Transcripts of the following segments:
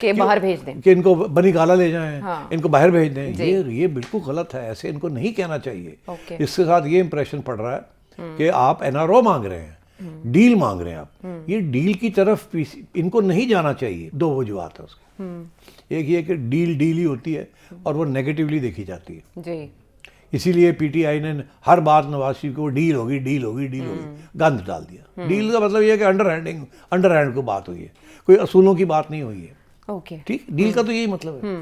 کہ باہر بھیج دیں، کہ ان کو بنی گالا لے جائیں، ان کو باہر بھیج دیں. یہ بالکل غلط ہے، ایسے ان کو نہیں کہنا چاہیے. اس کے ساتھ یہ امپریشن پڑ رہا ہے کہ آپ NRO مانگ رہے ہیں، ڈیل مانگ رہے ہیں آپ. یہ ڈیل کی طرف ان کو نہیں جانا چاہیے. دو وجوہات ہیں اس کے. ایک یہ کہ ڈیل ہی ہوتی ہے اور وہ نیگیٹیولی دیکھی جاتی ہے. جی اسی لیے PTI نے ہر بات نواز شریف کو ڈیل ہوگی گند ڈال دیا. ڈیل کا مطلب یہ ہے کہ انڈر ہینڈ کو بات ہوئی ہے، کوئی اصولوں کی بات نہیں ہوئی ہے. ٹھیک، ڈیل کا تو یہی مطلب ہے.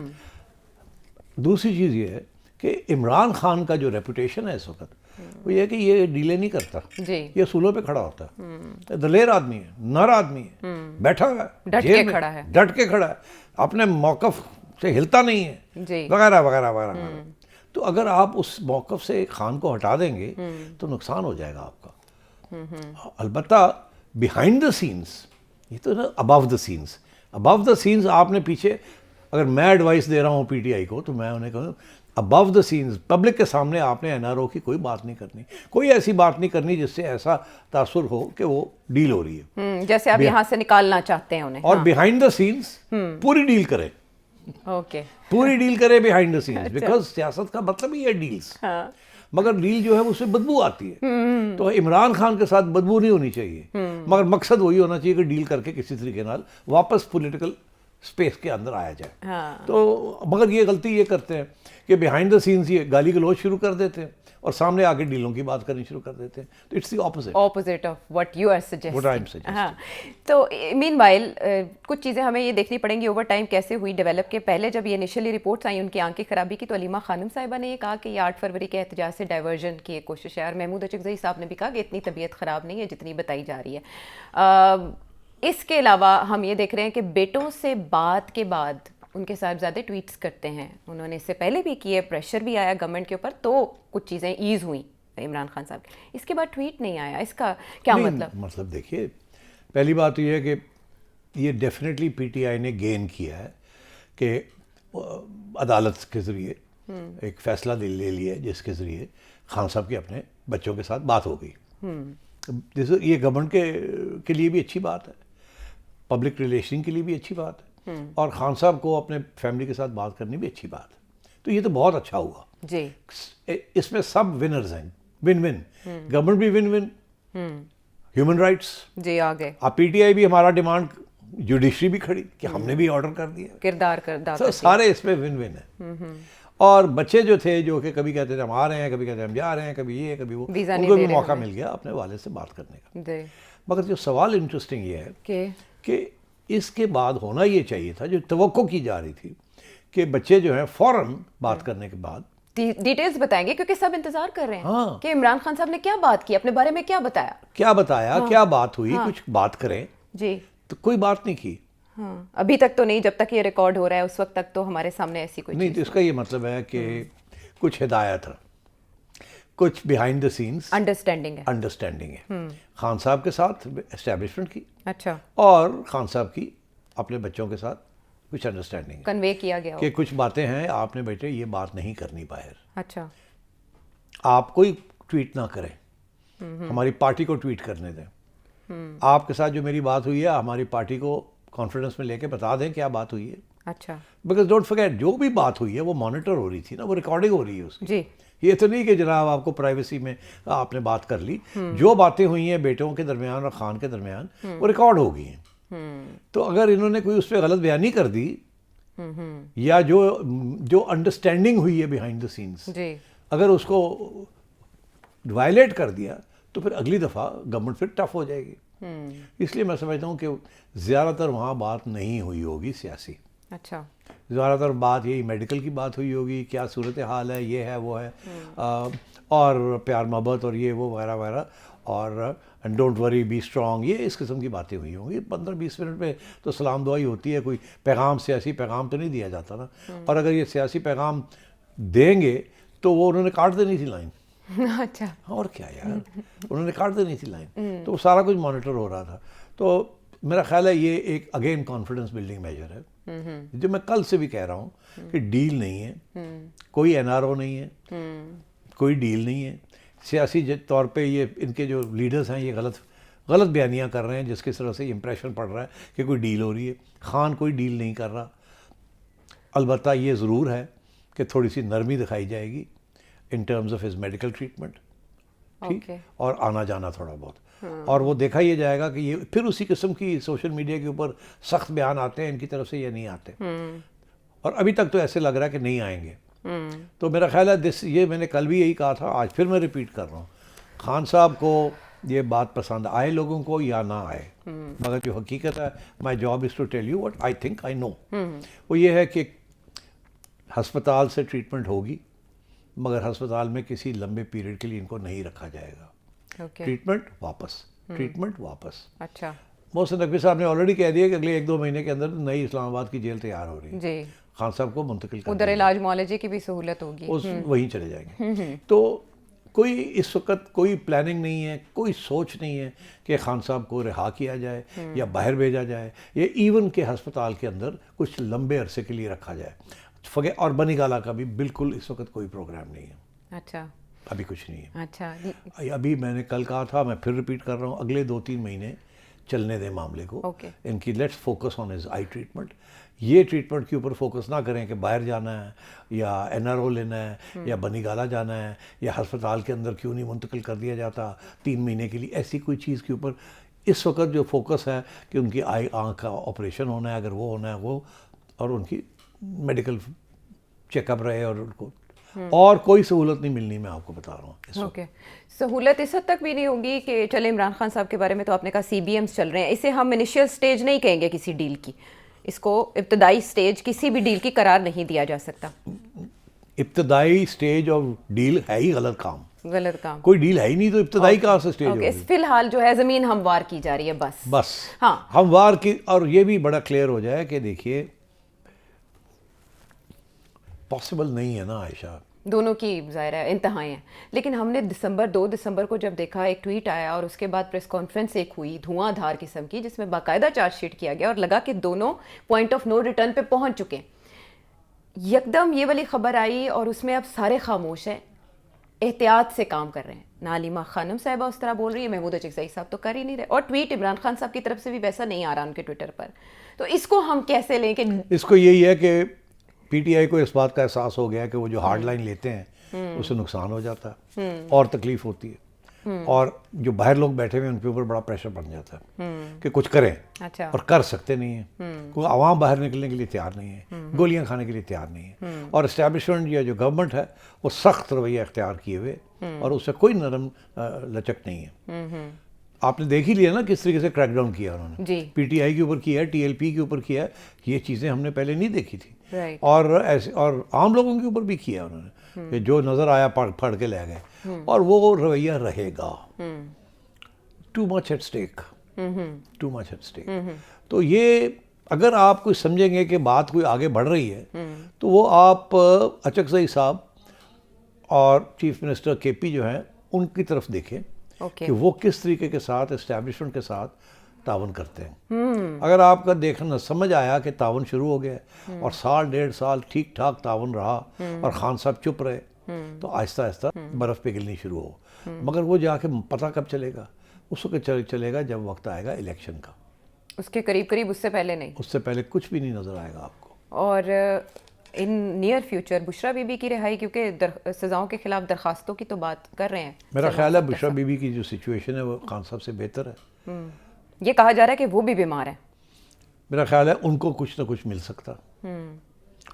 دوسری چیز یہ ہے کہ عمران خان کا جو ریپوٹیشن ہے اس وقت وہ یہ ہے کہ یہ ڈیلیں نہیں کرتا، یہ اصولوں پہ کھڑا ہوتا ہے. دلیر آدمی ہے، نر آدمی ہے، بیٹھا ہوا ہے، ڈٹ کے کھڑا ہے، اپنے موقف سے ہلتا نہیں ہے، وغیرہ وغیرہ وغیرہ. تو اگر آپ اس موقف سے خان کو ہٹا دیں گے تو نقصان ہو جائے گا آپ کا. البتہ بیہائنڈ دا سینس، یہ تو نا ابو دا سینس آپ نے پیچھے، اگر میں ایڈوائس دے رہا ہوں PTI کو تو میں انہیں کہوں ابو دا سینس پبلک کے سامنے آپ نے NRO کی کوئی بات نہیں کرنی، کوئی ایسی بات نہیں کرنی جس سے ایسا تاثر ہو کہ وہ ڈیل ہو رہی ہے، جیسے آپ یہاں سے نکالنا چاہتے ہیں انہیں. اور بیہائنڈ دا سینس پوری ڈیل کرے، پوری ڈیل کرے بیہائنڈ دا سینس. بیکاز سیاست کا مطلب ہی ہے ڈیلز. مگر ڈیل جو ہے اس سے بدبو آتی ہے، تو عمران خان کے ساتھ بدبو نہیں ہونی چاہیے، مگر مقصد وہی ہونا چاہیے کہ ڈیل کر کے کسی طریقے نال واپس پولیٹیکل اسپیس کے اندر آیا جائے. تو مگر یہ غلطی یہ کرتے ہیں کہ بیہائنڈ دا سینس یہ گالی گلوچ شروع کر دیتے ہیں اور سامنے آ کے ڈیلوں کی بات کرنی شروع کر دیتے ہیں. تو it's the opposite of what you are suggesting. ہاں، تو مین وائل کچھ چیزیں ہمیں یہ دیکھنی پڑیں گی اوور ٹائم کیسے ہوئی ڈیولپ. کے پہلے جب یہ انیشلی رپورٹس آئیں ان کی آنکھیں خرابی کی تو علیمہ خانم صاحبہ نے یہ کہا کہ یہ 8 فروری کے احتجاج سے ڈائیورژن کی ایک کوشش ہے، اور محمود اچکزئی صاحب نے بھی کہا کہ اتنی طبیعت خراب نہیں ہے جتنی بتائی جا رہی ہے. اس کے علاوہ ہم یہ دیکھ رہے ہیں کہ بیٹوں سے بات کے بعد ان کے صاحبزادے ٹویٹس کرتے ہیں، انہوں نے اس سے پہلے بھی کیے، پریشر بھی آیا گورنمنٹ کے اوپر تو کچھ چیزیں ایز ہوئیں عمران خان صاحب کے. اس کے بعد ٹویٹ نہیں آیا، اس کا کیا مطلب دیکھیے، پہلی بات یہ ہے کہ یہ ڈیفینیٹلی PTI نے گین کیا ہے کہ عدالت کے ذریعے ایک فیصلہ لے لیا ہے جس کے ذریعے خان صاحب کی اپنے بچوں کے ساتھ بات ہو گئی. یہ گورنمنٹ کے لیے بھی اچھی بات ہے، پبلک ریلیشن کے لیے بھی اچھی بات ہے، اور خان صاحب کو اپنے فیملی کے ساتھ بات کرنی بھی اچھی بات ہے. تو یہ تو بہت اچھا ہوا جی. اس میں سب ونرز ہیں، ون گورنمنٹ بھی ون ہیومن رائٹس جی آ گئے، اب PTI بھی ہمارا ڈیمانڈ، جوڈیشری بھی کھڑی کہ ہم نے بھی آرڈر کر دیا، کردار کردار سارے اس میں ون ہے. اور بچے جو تھے جو کہ کبھی کہتے تھے ہم آ رہے ہیں، کبھی کہتے ہیں ہم جا رہے ہیں، کبھی یہ کبھی وہ، ان کو بھی موقع مل گیا اپنے والد سے بات کرنے کا. مگر جو سوال انٹرسٹنگ یہ ہے کہ اس کے بعد ہونا یہ چاہیے تھا، جو توقع کی جا رہی تھی کہ بچے جو ہیں فوراً بات کرنے کے بعد ڈیٹیلز بتائیں گے، کیونکہ سب انتظار کر رہے ہیں کہ عمران خان صاحب نے کیا بات کی، اپنے بارے میں کیا بتایا، کیا بات ہوئی، کچھ بات کریں. جی تو کوئی بات نہیں کی. ابھی تک تو نہیں، جب تک یہ ریکارڈ ہو رہا ہے اس وقت تک تو ہمارے سامنے ایسی کوئی نہیں. تو اس کا یہ مطلب ہے کہ کچھ ہدایت ہے، کچھ بیہائنڈ دا سینس انڈرسٹینڈنگ ہے خان صاحب کے ساتھ اسٹیبلشمنٹ کی، اچھا، اور خان صاحب کی اپنے بچوں کے ساتھ کچھ انڈرسٹینڈنگ کنوے کیا گیا کہ کچھ باتیں ہیں آپ نے بیٹے یہ بات نہیں کرنی باہر. اچھا، آپ کوئی ٹویٹ نہ کریں، ہماری پارٹی کو ٹویٹ کرنے دیں. آپ کے ساتھ جو میری بات ہوئی ہے ہماری پارٹی کو کانفیڈنس میں لے کے بتا دیں کیا بات ہوئی ہے. اچھا، بیکاز ڈونٹ فرگیٹ جو بھی بات ہوئی ہے وہ مانیٹر ہو رہی تھی نا، وہ ریکارڈنگ ہو رہی ہے اس کی. جی، یہ تو نہیں کہ جناب آپ کو پرائیویسی میں آپ نے بات کر لی، جو باتیں ہوئی ہیں بیٹوں کے درمیان اور خان کے درمیان وہ ریکارڈ ہو گئی ہیں. تو اگر انہوں نے کوئی اس پہ غلط بیانی کر دی یا جو انڈرسٹینڈنگ ہوئی ہے بیہائنڈ دا سینس اگر اس کو وائلیٹ کر دیا تو پھر اگلی دفعہ گورنمنٹ پھر ٹف ہو جائے گی. اس لیے میں سمجھتا ہوں کہ زیادہ تر وہاں بات نہیں ہوئی ہوگی سیاسی. اچھا، زیادہ تر بات یہی میڈیکل کی بات ہوئی ہوگی، کیا صورت حال ہے، یہ ہے وہ ہے، اور پیار محبت اور یہ وہ وغیرہ وغیرہ، اور ڈونٹ وری بی اسٹرانگ، یہ اس قسم کی باتیں ہوئی ہوں گی. 15-20 منٹ میں تو سلام دعائی ہوتی ہے، کوئی پیغام سیاسی پیغام تو نہیں دیا جاتا نا. اور اگر یہ سیاسی پیغام دیں گے تو وہ انہوں نے کاٹ دینی تھی لائن. اچھا، اور کیا یار، انہوں نے کاٹ دینی تھی لائن. تو سارا کچھ مانیٹر ہو رہا تھا. تو میرا خیال ہے یہ ایک اگین کانفیڈنس بلڈنگ میجر ہے، جو میں کل سے بھی کہہ رہا ہوں کہ ڈیل نہیں ہے، کوئی NRO نہیں ہے، کوئی ڈیل نہیں ہے. سیاسی طور پہ یہ ان کے جو لیڈرز ہیں یہ غلط غلط بیانیاں کر رہے ہیں جس کی طرح سے امپریشن پڑ رہا ہے کہ کوئی ڈیل ہو رہی ہے. خان کوئی ڈیل نہیں کر رہا. البتہ یہ ضرور ہے کہ تھوڑی سی نرمی دکھائی جائے گی in terms of his medical treatment, ٹھیک, اور آنا جانا تھوڑا بہت. اور وہ دیکھا یہ جائے گا کہ یہ پھر اسی قسم کی سوشل میڈیا کے اوپر سخت بیان آتے ہیں ان کی طرف سے یا نہیں آتے, اور ابھی تک تو ایسے لگ رہا ہے کہ نہیں آئیں گے. تو میرا خیال ہے یہ میں نے کل بھی یہی کہا تھا, آج پھر میں ریپیٹ کر رہا ہوں, خان صاحب کو یہ بات پسند آئے لوگوں کو یا نہ آئے, مگر جو حقیقت ہے, my job is to tell you what I think I know, وہ یہ ہے کہ ہسپتال سے ٹریٹمنٹ ہوگی, مگر ہسپتال میں کسی لمبے پیریڈ کے لیے ان کو نہیں رکھا جائے گا. ٹریٹمنٹ واپس. اچھا, محسن نقوی صاحب نے آلریڈی کہہ دیا کہ اگلے 1-2 مہینے کے اندر نئی اسلام آباد کی جیل تیار ہو رہی ہے. جی, خان صاحب کو منتقل کر ادھر علاج معالجے کی بھی سہولت ہوگی, وہیں چلے جائیں گے. تو کوئی اس وقت کوئی پلاننگ نہیں ہے, کوئی سوچ نہیں ہے کہ خان صاحب کو رہا کیا جائے یا باہر بھیجا جائے, یا ایون کہ ہسپتال کے اندر کچھ لمبے عرصے کے لیے رکھا جائے. اور بنی گالا کا بھی بالکل اس وقت کوئی پروگرام نہیں ہے. اچھا, ابھی کچھ نہیں ہے. اچھا, ابھی میں نے کل کہا تھا, میں پھر ریپیٹ کر رہا ہوں, اگلے 2-3 مہینے چلنے دیں معاملے کو. ان کی let's focus on his I treatment. یہ ٹریٹمنٹ کے اوپر فوکس نہ کریں کہ باہر جانا ہے یا NRO لینا ہے یا بنی گالا جانا ہے یا ہسپتال کے اندر کیوں نہیں منتقل کر دیا جاتا 3 مہینے کے لیے. ایسی کوئی چیز کے اوپر اس وقت جو فوکس ہے کہ ان کی آنکھ کا آپریشن ہونا ہے, اگر وہ ہونا ہے وہ, اور ان کی میڈیکل چیک اپ رہے, اور ان کو اور کوئی سہولت نہیں ملنی, میں آپ کو بتا رہا ہوں. اوکے, سہولت اس حد تک بھی نہیں ہوگی کہ چلے عمران خان صاحب کے بارے میں تو آپ نے کہا CBMs چل رہے ہیں, اسے ہم انیشیل سٹیج نہیں کہیں گے کسی ڈیل کی, اس کو ابتدائی سٹیج کسی بھی ڈیل کی قرار نہیں دیا جا سکتا. ابتدائی سٹیج آف ڈیل ہے ہی غلط کام, کوئی ڈیل ہے ہی نہیں, تو ابتدائی کہاں سے سٹیج ہوگی؟ فی الحال جو ہے زمین ہموار کی جا رہی ہے بس. ہاں, ہموار کی. اور یہ بھی بڑا کلیئر ہو جائے کہ دیکھیے پاسبل نہیں ہے نا عائشہ, دونوں کی ظاہر ہے انتہائیں ہیں, لیکن ہم نے 2 دسمبر کو جب دیکھا, ایک ٹویٹ آیا اور اس کے بعد پریس کانفرنس ایک ہوئی دھواں دھار قسم کی, جس میں باقاعدہ چارج شیٹ کیا گیا اور لگا کہ دونوں پوائنٹ آف نو ریٹرن پہ پہنچ چکے. یکدم یہ والی خبر آئی اور اس میں اب سارے خاموش ہیں, احتیاط سے کام کر رہے ہیں. نعلیمہ خانم صاحبہ اس طرح بول رہی ہے, محمود اچکزئی صاحب تو کر ہی نہیں رہے, اور ٹویٹ عمران خان صاحب کی طرف سے بھی ویسا نہیں آ رہا ان کے ٹویٹر پر. تو اس کو ہم کیسے لیں کہ اس کو یہی ہے کہ PTI کو اس بات کا احساس ہو گیا کہ وہ جو ہارڈ لائن لیتے ہیں اس سے نقصان ہو جاتا ہے اور تکلیف ہوتی ہے, اور جو باہر لوگ بیٹھے ہوئے ان کے اوپر بڑا پریشر بن جاتا ہے کہ کچھ کریں, اور کر سکتے نہیں ہیں. کوئی عوام باہر نکلنے کے لیے تیار نہیں ہے, گولیاں کھانے کے لیے تیار نہیں ہے, اور اسٹیبلشمنٹ یا جو گورنمنٹ ہے وہ سخت رویہ اختیار کیے ہوئے, اور اس سے کوئی نرم لچک نہیں ہے. آپ نے دیکھ ہی لیا نا کس طریقے سے کریک ڈاؤن کیا انہوں نے, PTI کے اوپر کیا ہے, TLP کے اوپر کیا ہے. یہ چیزیں ہم نے پہلے نہیں دیکھی تھی, اور ایسے اور عام لوگوں کے اوپر بھی کیا انہوں نے, کہ جو نظر آیا پھڑ کے لے گئے, اور وہ رویہ رہے گا. Too much at stake. تو یہ اگر آپ کچھ سمجھیں گے کہ بات کوئی آگے بڑھ رہی ہے, تو وہ آپ اچکزئی صاحب اور چیف منسٹر KP جو ہیں ان کی طرف دیکھیں کہ وہ کس طریقے کے ساتھ اسٹیبلشمنٹ کے ساتھ تعاون کرتے ہیں. اگر آپ کا دیکھنا سمجھ آیا کہ تعاون شروع ہو گیا اور 1.5 سال ٹھیک ٹھاک تعاون رہا اور خان صاحب چپ رہے, تو آہستہ آہستہ برف پگھلنی شروع ہو. مگر وہ جا کے پتہ کب چلے گا؟ اس وقت چلے گا جب وقت آئے گا الیکشن کا. اس کے قریب اس سے پہلے نہیں, اس سے پہلے کچھ بھی نہیں نظر آئے گا آپ کو. اور in near future Bushra Bibi کی رہائی, کیونکہ سزاؤں کے خلاف درخواستوں کی تو بات کر رہے ہیں, میرا خیال ہے بشرا بی بی کی جو سچویشن ہے وہ خان صاحب سے بہتر ہے. یہ کہا جا رہا ہے کہ وہ بھی بیمار ہیں. میرا خیال ہے ان کو کچھ نہ کچھ مل سکتا.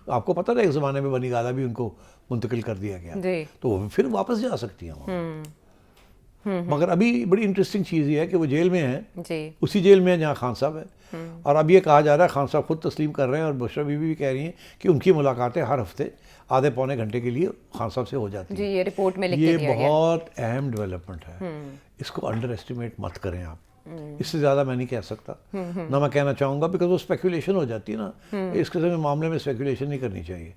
آپ کو پتہ نا ایک زمانے میں بنی گالا بھی ان کو منتقل کر دیا گیا, تو وہ پھر واپس جا سکتی ہیں. مگر ابھی بڑی انٹرسٹنگ چیز یہ ہے کہ وہ جیل میں ہیں, اسی جیل میں ہیں جہاں خان صاحب ہے, اور اب یہ کہا جا رہا ہے خان صاحب خود تسلیم کر رہے ہیں, اور بشرا بی بی بھی کہہ رہی ہیں کہ ان کی ملاقاتیں ہر ہفتے آدھے پونے گھنٹے کے لیے خان صاحب سے ہو جاتی ہیں. یہ رپورٹ میں لکھ کے دیا گیا. یہ بہت اہم ڈیولپمنٹ ہے, اس کو انڈر ایسٹیمیٹ مت کریں آپ. اس سے زیادہ میں نہیں کہہ سکتا, نہ میں کہنا چاہوں گا, بیکاز وہ اسپیکولیشن ہو جاتی ہے نا. اس قسم کے معاملے میں اسپیکولیشن نہیں کرنی چاہیے.